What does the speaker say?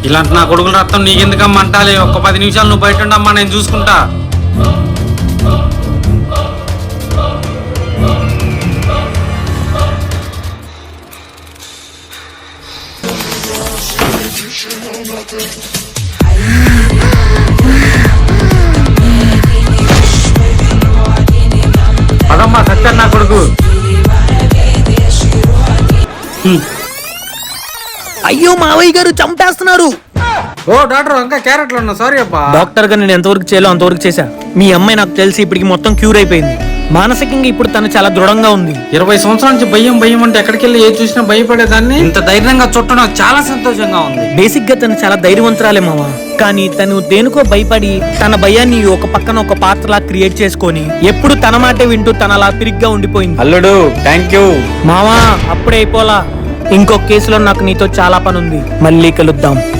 ఇలాంటి నా కొడుకుల రక్తం నీకెందుకమ్మా అంటాలే. ఒక్క 10 నిమిషాలు నువ్వు బయట ఉండమ్మా, నేను చూసుకుంటా. పదమ్మా సత్యం నా కొడుకు. అయ్యో మావయ్య గారు చంపేస్తున్నారు. ఓ డాక్టర్ ఇంకా క్యారెట్లు ఉన్నా. సారీ అబ్బా. డాక్టర్ గా నేను ఎంతవరకు చేయాలో అంతవరకు చేశా. మీ అమ్మాయి నాకు తెలిసి ఇప్పటికి మొత్తం క్యూర్ అయిపోయింది. మానసికంగా ఇప్పుడు తను చాలా దృఢంగా ఉంది. 20 సంవత్సరాల నుంచి భయం అంటే ఎక్కడికి వెళ్ళి ఏది చూసినా భయపడేదాన్ని. ఇంత ధైర్యంగా చుట్టడం చాలా సంతోషంగా ఉంది. బేసిక్ గా తను చాలా ధైర్యవంతురాలే మామ. కానీ తను దేనికో భయపడి తన భయాన్ని ఒక పక్కన ఒక పాత్రలా క్రియేట్ చేసుకొని ఎప్పుడు తన మాటే వింటూ తన అలా తిరిగ్గా ఉండిపోయింది. అల్లుడు థ్యాంక్ యూ. మావా అప్పుడే అయిపోలా. ఇంకో కేసులో నాకు నీతో చాలా పని ఉంది. మళ్ళీ కలుద్దాం.